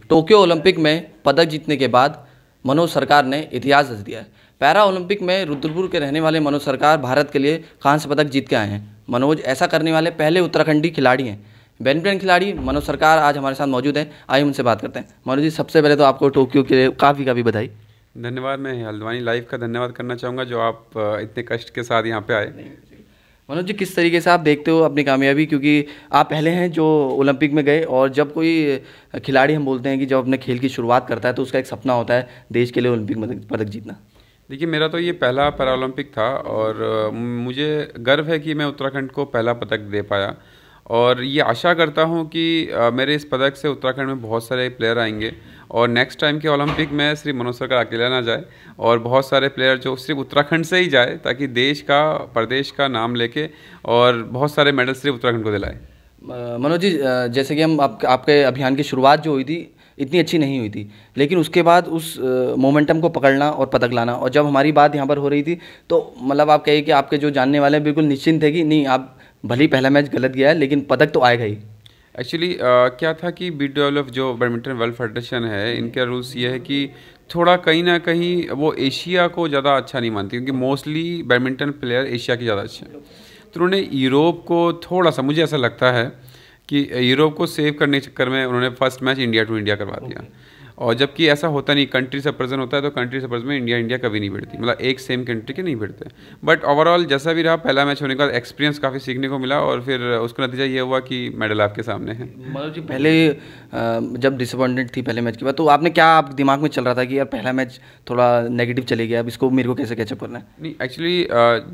Tokyo Olympic में पदक जीतने के बाद मनोज सरकार ने इतिहास रच दिया है। पैरा ओलंपिक में रुद्रपुर के रहने वाले मनोज सरकार भारत के लिए कांस्य पदक जीत के आए हैं। मनोज ऐसा करने वाले पहले उत्तराखंडी खिलाड़ी हैं। बैडमिंटन खिलाड़ी मनोज सरकार आज हमारे साथ मौजूद हैं। आइए उनसे बात करते हैं। मनोज जी, सबसे पहले तो आपको टोक्यो के लिए काफ़ी बधाई। धन्यवाद। मैं हल्द्वानी लाइव का धन्यवाद करना चाहूँगा जो आप इतने कष्ट के साथ यहाँ पे आए। मनोज जी, किस तरीके से आप देखते हो अपनी कामयाबी, क्योंकि आप पहले हैं जो ओलंपिक में गए, और जब कोई खिलाड़ी हम बोलते हैं कि जब अपने खेल की शुरुआत करता है तो उसका एक सपना होता है देश के लिए ओलंपिक पदक जीतना। देखिए, मेरा तो ये पहला पैरा ओलंपिक था और मुझे गर्व है कि मैं उत्तराखंड को पहला पदक दे पाया, और ये आशा करता हूँ कि मेरे इस पदक से उत्तराखंड में बहुत सारे प्लेयर आएंगे और नेक्स्ट टाइम के ओलंपिक में सिर्फ मनोज सरकार अकेला ना जाए और बहुत सारे प्लेयर जो सिर्फ उत्तराखंड से ही जाए, ताकि देश का प्रदेश का नाम लेके और बहुत सारे मेडल सिर्फ उत्तराखंड को दिलाए। मनोज जी, जैसे कि हम आपके अभियान की शुरुआत जो हुई थी इतनी अच्छी नहीं हुई थी, लेकिन उसके बाद उस मोमेंटम को पकड़ना और पदक लाना, और जब हमारी बात यहाँ पर हो रही थी तो मतलब आप कहिए कि आपके जो जानने वाले हैं बिल्कुल निश्चिंत थे कि नहीं, आप भले ही पहला मैच गलत गया है लेकिन पदक तो आएगा ही। एक्चुअली क्या था कि BWF जो बैडमिंटन वर्ल्ड फेडरेशन है, इनका रूल्स ये है कि थोड़ा कहीं ना कहीं वो एशिया को ज़्यादा अच्छा नहीं मानती, क्योंकि मोस्टली बैडमिंटन प्लेयर एशिया के ज़्यादा अच्छे हैं। तो उन्होंने यूरोप को थोड़ा सा, मुझे ऐसा लगता है कि यूरोप को सेव करने के चक्कर में उन्होंने first match India to India करवा दिया। और जबकि ऐसा होता नहीं, कंट्री से प्रेजेंट होता है तो कंट्री से प्रेजेंट में इंडिया कभी नहीं भिड़ती, मतलब एक सेम कंट्री के नहीं भिड़ते। बट ओवरऑल जैसा भी रहा, पहला मैच होने के बाद एक्सपीरियंस काफ़ी सीखने को मिला और फिर उसका नतीजा ये हुआ कि मेडल आपके सामने है। मनोज जी, पहले जब डिसअपॉइंटेड थी पहले मैच के बाद, तो आपने क्या, आप दिमाग में चल रहा था कि यार पहला मैच थोड़ा नेगेटिव चले गया, अब इसको मेरे को कैसे कैचअप करना है? नहीं, एक्चुअली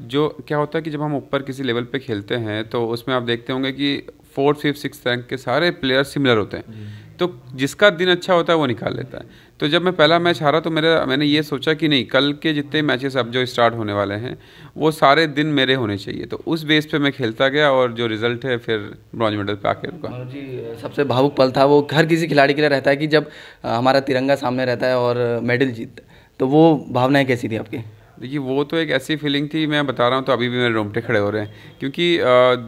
जो क्या होता है कि जब हम ऊपर किसी लेवल पे खेलते हैं तो उसमें आप देखते होंगे कि 4th 5th 6th रैंक के सारे प्लेयर सिमिलर होते हैं, तो जिसका दिन अच्छा होता है वो निकाल लेता है। तो जब मैं पहला मैच हारा तो मैंने ये सोचा कि नहीं, कल के जितने मैचेस अब जो स्टार्ट होने वाले हैं वो सारे दिन मेरे होने चाहिए, तो उस बेस पे मैं खेलता गया और जो रिजल्ट है फिर ब्रॉन्ज मेडल पे आके रुका। मनोज जी, सबसे भावुक पल था वो, हर किसी खिलाड़ी के लिए रहता है कि जब हमारा तिरंगा सामने रहता है और मेडल जीतता है, तो वो भावनाएं कैसी थी आपकी? देखिए, वो तो एक ऐसी फीलिंग थी, मैं बता रहा हूँ तो अभी भी मेरे रोंगटे खड़े हो रहे हैं, क्योंकि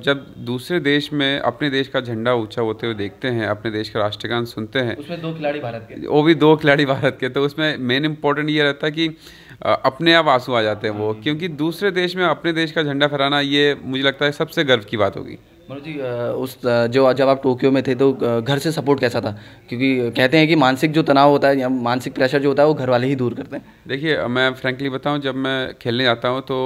जब दूसरे देश में अपने देश का झंडा ऊंचा होते हुए देखते हैं, अपने देश का राष्ट्रगान सुनते हैं, उसमें 2 खिलाड़ी भारत के, वो भी 2 खिलाड़ी भारत के, तो उसमें मेन इंपॉर्टेंट ये रहता है कि अपने आप आंसू आ जाते हैं वो, क्योंकि दूसरे देश में अपने देश का झंडा फहराना, ये मुझे लगता है सबसे गर्व की बात होगी। मनोज जी, जो जब आप टोक्यो में थे तो घर से सपोर्ट कैसा था? क्योंकि कहते हैं कि मानसिक जो तनाव होता है या मानसिक प्रेशर जो होता है वो घर वाले ही दूर करते हैं। देखिए, मैं फ्रैंकली बताऊं, जब मैं खेलने जाता हूं तो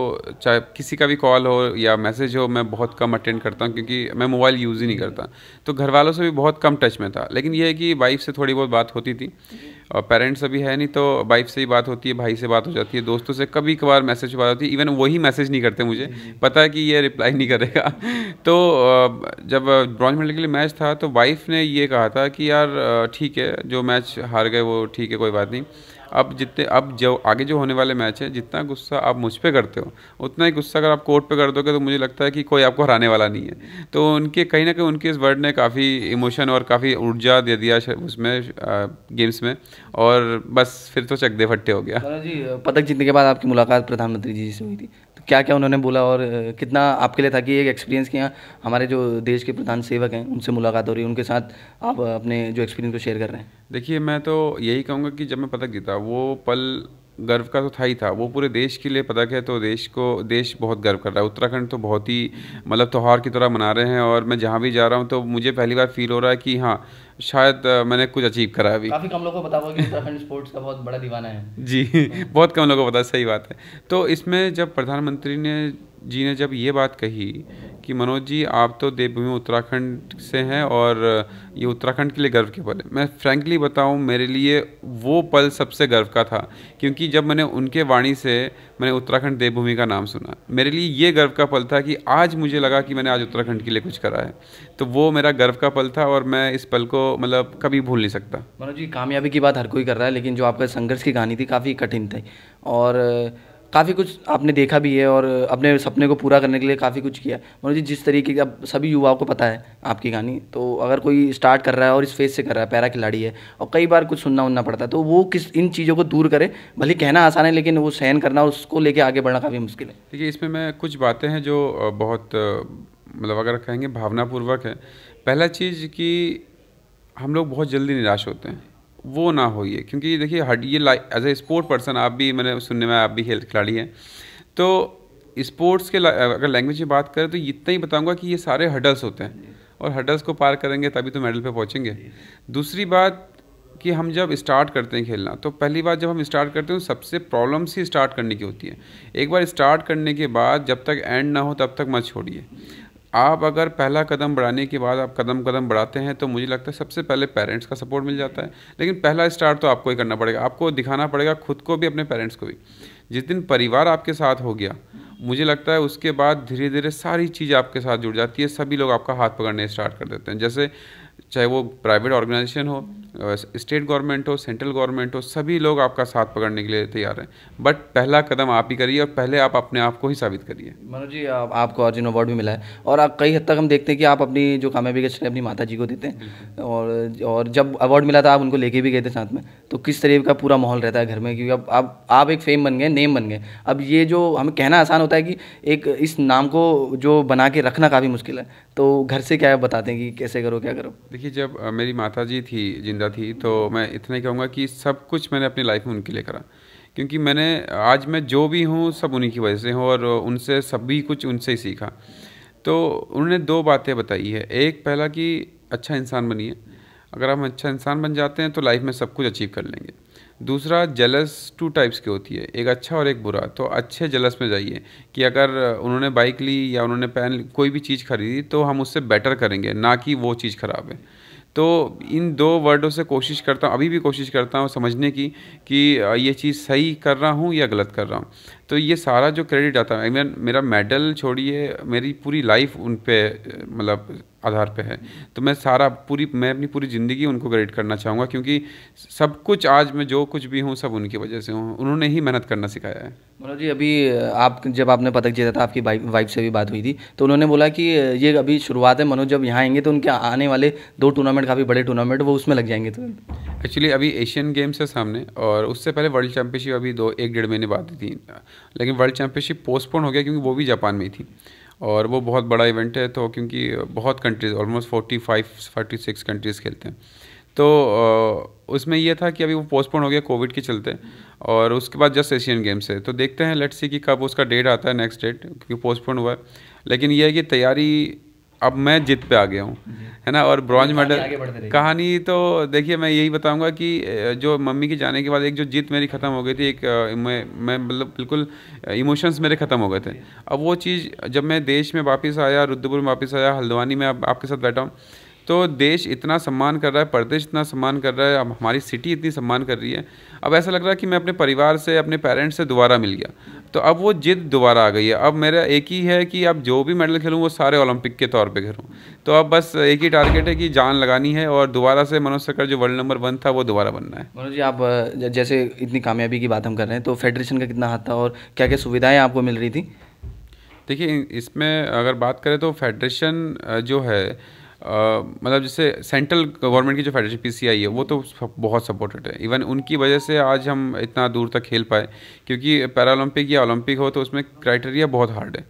चाहे किसी का भी कॉल हो या मैसेज हो, मैं बहुत कम अटेंड करता हूं, क्योंकि मैं मोबाइल यूज़ ही नहीं करता, तो घर वालों से भी बहुत कम टच में था। लेकिन यह है कि वाइफ से थोड़ी बहुत बात होती थी, और पेरेंट्स अभी है नहीं तो वाइफ से ही बात होती है, भाई से बात हो जाती है, दोस्तों से कभी कभार मैसेज बात होती है, इवन वही मैसेज नहीं करते, मुझे पता है कि ये रिप्लाई नहीं करेगा। तो जब ब्रॉन्ज मेडल के लिए मैच था तो वाइफ ने ये कहा था कि यार ठीक है, जो मैच हार गए वो ठीक है, कोई बात नहीं, अब जो आगे जो होने वाले मैच है, जितना गुस्सा आप मुझ पे करते हो उतना ही गुस्सा अगर आप कोर्ट पे कर दोगे तो मुझे लगता है कि कोई आपको हराने वाला नहीं है। तो उनके कहीं ना कहीं उनके इस वर्ड ने काफ़ी इमोशन और काफ़ी ऊर्जा दे दिया उसमें गेम्स में, और बस फिर तो चक दे फट्टे हो गया। जी, पदक जीतने के बाद आपकी मुलाकात प्रधानमंत्री जी से हुई थी, तो क्या क्या उन्होंने बोला और कितना आपके लिए था कि एक एक्सपीरियंस किया, हमारे जो देश के प्रधान सेवक हैं उनसे मुलाकात हो रही है, उनके साथ आप अपने जो एक्सपीरियंस को शेयर कर रहे हैं? देखिए, मैं तो यही कहूँगा कि जब मैं पदक जीता वो पल गर्व का तो था ही था, वो पूरे देश के लिए पदक है, तो देश बहुत गर्व कर रहा है। उत्तराखंड तो बहुत ही मतलब त्यौहार की तरह मना रहे हैं, और मैं जहाँ भी जा रहा हूँ तो मुझे पहली बार फील हो रहा है कि हाँ, शायद मैंने कुछ अचीव करा है अभी। काफ़ी कम लोगों को पता होगा कि उत्तराखंड स्पोर्ट्स का बहुत बड़ा दीवाना है। जी बहुत कम लोगों को पता, सही बात है। तो इसमें जब प्रधानमंत्री जी ने जब ये बात कही कि मनोज जी, आप तो देवभूमि उत्तराखंड से हैं और ये उत्तराखंड के लिए गर्व के पल है, मैं फ्रैंकली बताऊं, मेरे लिए वो पल सबसे गर्व का था, क्योंकि जब मैंने उनके वाणी से मैंने उत्तराखंड देवभूमि का नाम सुना, मेरे लिए ये गर्व का पल था कि आज मुझे लगा कि मैंने आज उत्तराखंड के लिए कुछ करा है, तो वो मेरा गर्व का पल था और मैं इस पल को मतलब कभी भूल नहीं सकता। मनोज जी, कामयाबी की बात हर कोई कर रहा है, लेकिन जो आपका संघर्ष की कहानी थी काफ़ी कठिन थी, और काफ़ी कुछ आपने देखा भी है और अपने सपने को पूरा करने के लिए काफ़ी कुछ किया। मनोज जी, जिस तरीके की अब सभी युवाओं को पता है आपकी कहानी, तो अगर कोई स्टार्ट कर रहा है और इस फेज से कर रहा है, पैरा खिलाड़ी है और कई बार कुछ सुनना पड़ता है, तो वो इन चीज़ों को दूर करे, भले कहना आसान है लेकिन वो सहन करना, उसको लेके आगे बढ़ना काफ़ी मुश्किल है। देखिए, इसमें मैं कुछ बातें हैं जो बहुत मतलब अगर कहेंगे भावनापूर्वक है। पहला चीज़ कि हम लोग बहुत जल्दी निराश होते हैं, वो ना हो ये, क्योंकि देखिए ये एज ए स्पोर्ट पर्सन आप भी, मैंने सुनने में आप भी खेल खिलाड़ी हैं, तो स्पोर्ट्स के अगर लैंग्वेज की बात करें तो इतना ही बताऊंगा कि ये सारे हडल्स होते हैं, और हडल्स को पार करेंगे तभी तो मेडल पे पहुंचेंगे। दूसरी बात कि हम जब स्टार्ट करते हैं खेलना, तो पहली बात जब हम स्टार्ट करते हैं तो सबसे प्रॉब्लम्स ही स्टार्ट करने की होती है। एक बार स्टार्ट करने के बाद जब तक एंड ना हो तब तक मत छोड़िए। आप अगर पहला कदम बढ़ाने के बाद आप कदम कदम बढ़ाते हैं तो मुझे लगता है सबसे पहले पेरेंट्स का सपोर्ट मिल जाता है, लेकिन पहला स्टार्ट तो आपको ही करना पड़ेगा, आपको दिखाना पड़ेगा खुद को भी, अपने पेरेंट्स को भी। जिस दिन परिवार आपके साथ हो गया, मुझे लगता है उसके बाद धीरे धीरे सारी चीज़ आपके साथ जुड़ जाती है, सभी लोग आपका हाथ पकड़ने स्टार्ट कर देते हैं। जैसे चाहे वो प्राइवेट ऑर्गेनाइजेशन हो, स्टेट गवर्नमेंट हो, सेंट्रल गवर्नमेंट हो, सभी लोग आपका साथ पकड़ने के लिए तैयार हैं। बट पहला कदम आप ही करिए, और पहले आप अपने आप को ही साबित करिए। मनोज जी, आपको अर्जुन अवार्ड भी मिला है, और आप कई हद तक हम देखते हैं कि आप अपनी जो कामयाबी का श्रेय अपनी माता जी को देते हैं, और जब अवार्ड मिला था आप उनको लेके भी गए थे साथ में, तो किस तरह का पूरा माहौल रहता है घर में, क्योंकि अब आप एक फेम बन गए, नेम बन गए। अब ये जो हमें कहना आसान होता है कि एक इस नाम को जो बना के रखना काफ़ी मुश्किल है, तो घर से क्या बताते हैं कि कैसे करो क्या करो? देखिए, जब मेरी माता जी थी, जिंदा थी, तो मैं इतना ही कहूँगा कि सब कुछ मैंने अपनी लाइफ में उनके लिए करा, क्योंकि आज मैं जो भी हूँ सब उन्हीं की वजह से हूँ, और उनसे सभी कुछ उनसे ही सीखा। तो उन्होंने 2 बातें बताई है। एक, पहला कि अच्छा इंसान बनिए, अगर हम अच्छा इंसान बन जाते हैं तो लाइफ में सब कुछ अचीव कर लेंगे। दूसरा, जेलस 2 टाइप्स की होती है, एक अच्छा और एक बुरा। तो अच्छे जेलस में जाइए कि अगर उन्होंने बाइक ली या उन्होंने कोई भी चीज़ खरीदी तो हम उससे बेटर करेंगे, ना कि वो चीज़ ख़राब है। तो इन 2 वर्डों से कोशिश करता हूँ, अभी भी कोशिश करता हूँ समझने की कि ये चीज़ सही कर रहा हूँ या गलत कर रहा हूँ। तो ये सारा जो क्रेडिट आता है, इवन मेरा मेडल छोड़िए, मेरी पूरी लाइफ उन पे मतलब आधार पे है। तो मैं अपनी पूरी ज़िंदगी उनको क्रेडिट करना चाहूँगा, क्योंकि सब कुछ आज मैं जो कुछ भी हूँ सब उनकी वजह से हूँ, उन्होंने ही मेहनत करना सिखाया है। मनोज जी, अभी जब आपने पदक जीता था, आपकी वाइफ से भी बात हुई थी, तो उन्होंने बोला कि ये अभी शुरुआत है, मनोज जब यहाँ आएंगे तो उनके आने वाले 2 टूर्नामेंट, काफ़ी बड़े टूर्नामेंट, वो उसमें लग जाएंगे। तो एक्चुअली अभी एशियन गेम्स है सामने, और उससे पहले वर्ल्ड चैंपियनशिप अभी 1-1.5 महीने बाद थी, लेकिन वर्ल्ड चैंपियनशिप पोस्टपोन हो गया क्योंकि वो भी जापान में ही थी, और वो बहुत बड़ा इवेंट है। तो क्योंकि बहुत कंट्रीज़, ऑलमोस्ट 46 कंट्रीज़ खेलते हैं, तो उसमें ये था कि अभी वो पोस्टपोन हो गया कोविड के चलते, और उसके बाद जस्ट एशियन गेम्स है। तो देखते हैं, लेट्स सी कि कब उसका डेट आता है, नेक्स्ट डेट, क्योंकि पोस्टपोन हुआ है। लेकिन ये है कि तैयारी, अब मैं जिद पे आ गया हूँ, है ना। और ब्रॉन्ज मेडल कहानी, तो देखिए मैं यही बताऊंगा कि जो मम्मी के जाने के बाद एक जो जिद मेरी ख़त्म हो गई थी, एक मैं मतलब बिल्कुल इमोशंस मेरे ख़त्म हो गए थे। अब वो चीज़ जब मैं देश में वापस आया, रुद्रपुर में वापस आया, हल्द्वानी में अब आपके साथ बैठा हूँ, तो देश इतना सम्मान कर रहा है, प्रदेश इतना सम्मान कर रहा है, अब हमारी सिटी इतनी सम्मान कर रही है। अब ऐसा लग रहा है कि मैं अपने परिवार से, अपने पेरेंट्स से दोबारा मिल गया। तो अब वो जिद दोबारा आ गई है। अब मेरा एक ही है कि अब जो भी मेडल खेलूँ वो सारे ओलंपिक के तौर पे खेलूँ। तो अब बस एक ही टारगेट है कि जान लगानी है, और दोबारा से मनोज सकर जो वर्ल्ड नंबर 1 था वो दोबारा बनना है। मनोज जी, आप जैसे इतनी कामयाबी की बात हम कर रहे हैं, तो फेडरेशन का कितना हाथ था, और क्या क्या सुविधाएँ आपको मिल रही थी? देखिए, इसमें अगर बात करें तो फेडरेशन जो है, मतलब जैसे सेंट्रल गवर्नमेंट की जो फेडरेशन PCI है, वो तो बहुत सपोर्टेड है। इवन उनकी वजह से आज हम इतना दूर तक खेल पाए, क्योंकि पैरालंपिक या ओलंपिक हो तो उसमें क्राइटेरिया बहुत हार्ड है,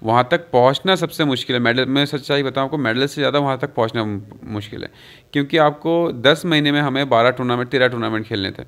वहाँ तक पहुँचना सबसे मुश्किल है। मेडल, मैं सच्चाई बताऊँ आपको, मेडल से ज़्यादा वहाँ तक पहुँचना मुश्किल है, क्योंकि आपको 10 महीने में हमें 12 टूर्नामेंट 13 टूर्नामेंट खेलने थे,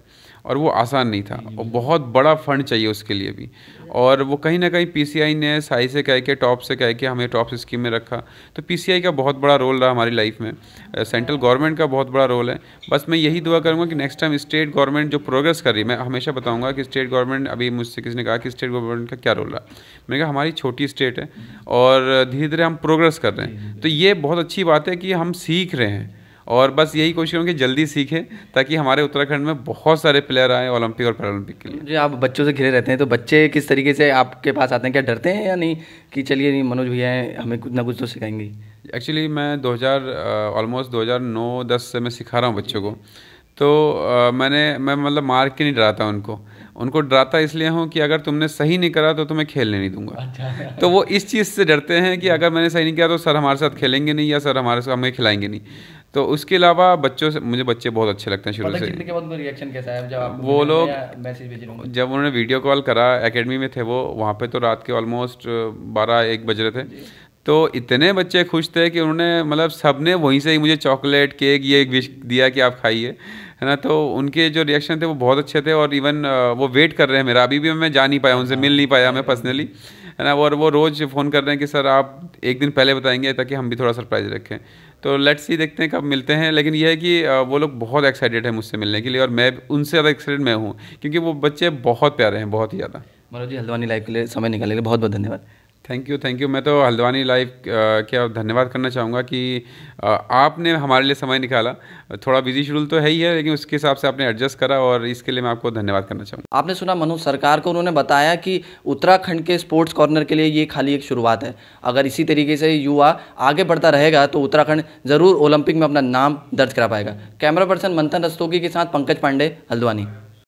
और वो आसान नहीं था, और बहुत बड़ा फंड चाहिए उसके लिए भी। और वो कहीं ना कहीं PCI ने साई से कह के, टॉप से कह के हमें टॉप स्कीम में रखा। तो PCI का बहुत बड़ा रोल रहा हमारी लाइफ में, सेंट्रल गवर्नमेंट का बहुत बड़ा रोल है। बस मैं यही दुआ करूँगा कि नेक्स्ट टाइम स्टेट गवर्नमेंट जो प्रोग्रेस कर रही है, मैं हमेशा बताऊँगा कि स्टेट गवर्नमेंट, अभी मुझसे किसी ने कहा कि स्टेट गवर्नमेंट का क्या रोल रहा, मैंने कहा हमारी छोटी स्टेट है और धीरे धीरे हम प्रोग्रेस कर रहे हैं। तो ये बहुत अच्छी बात है कि हम सीख रहे हैं, और बस यही कोशिश करूँ कि जल्दी सीखें, ताकि हमारे उत्तराखंड में बहुत सारे प्लेयर आए ओलंपिक और पैरालंपिक के लिए। जी, आप बच्चों से घिरे रहते हैं, तो बच्चे किस तरीके से आपके पास आते हैं? क्या डरते हैं या नहीं कि चलिए नहीं, मनोज भैया हैं, हमें कुछ ना कुछ तो सिखाएंगे? एक्चुअली मैं ऑलमोस्ट 2009-10 से मैं सिखा रहा हूँ बच्चों को। तो मैं मतलब मार के नहीं डराता उनको डराता इसलिए हूँ कि अगर तुमने सही नहीं करा तो तुम्हें खेलने नहीं दूंगा। अच्छा। तो वो इस चीज़ से डरते हैं कि अगर मैंने सही नहीं किया तो सर हमारे साथ खेलेंगे नहीं, या सर हमें खिलाएंगे नहीं। तो उसके अलावा बच्चों से, मुझे बच्चे बहुत अच्छे लगते हैं शुरू से। जीतने के बाद रिएक्शन कैसा है जब वो लोग मैसेज भेज रहे हैं? जब उन्होंने वीडियो कॉल करा, एकेडमी में थे वो, वहाँ पे तो रात के ऑलमोस्ट 12-1 बज रहे थे, तो इतने बच्चे खुश थे कि उन्होंने मतलब सबने वहीं से ही मुझे चॉकलेट, केक, ये विश दिया कि आप खाइए, है ना। तो उनके जो रिएक्शन थे वो बहुत अच्छे थे, और इवन वो वेट कर रहे हैं मेरा। अभी भी मैं जा नहीं पाया, उनसे मिल नहीं पाया मैं पर्सनली, है ना। और वो रोज़ फ़ोन कर रहे हैं कि सर आप एक दिन पहले बताएंगे ताकि हम भी थोड़ा सरप्राइज़ रखें। तो लेट्स सी, देखते हैं कब मिलते हैं। लेकिन ये है कि वो लोग बहुत एक्साइटेड है मुझसे मिलने के लिए, और मैं उनसे ज़्यादा एक्साइटेड मैं हूँ, क्योंकि वो बच्चे बहुत प्यारे हैं, बहुत ही ज़्यादा। मनोज जी, हल्द्वानी लाइव के लिए समय निकालने के लिए बहुत बहुत धन्यवाद। Thank you, thank you. मैं तो हल्द्वानी लाइव क्या धन्यवाद करना चाहूँगा कि आपने हमारे लिए समय निकाला। थोड़ा बिजी शेड्यूल तो है ही है, लेकिन उसके हिसाब से आपने एडजस्ट करा, और इसके लिए मैं आपको धन्यवाद करना चाहूँगा। आपने सुना मनोज सरकार को, उन्होंने बताया कि उत्तराखंड के स्पोर्ट्स कॉर्नर के लिए ये खाली एक शुरुआत है। अगर इसी तरीके से युवा आगे बढ़ता रहेगा तो उत्तराखंड ज़रूर ओलंपिक में अपना नाम दर्ज करा पाएगा। कैमरा पर्सन मंथन रस्तोगी के साथ पंकज पांडे, हल्द्वानी।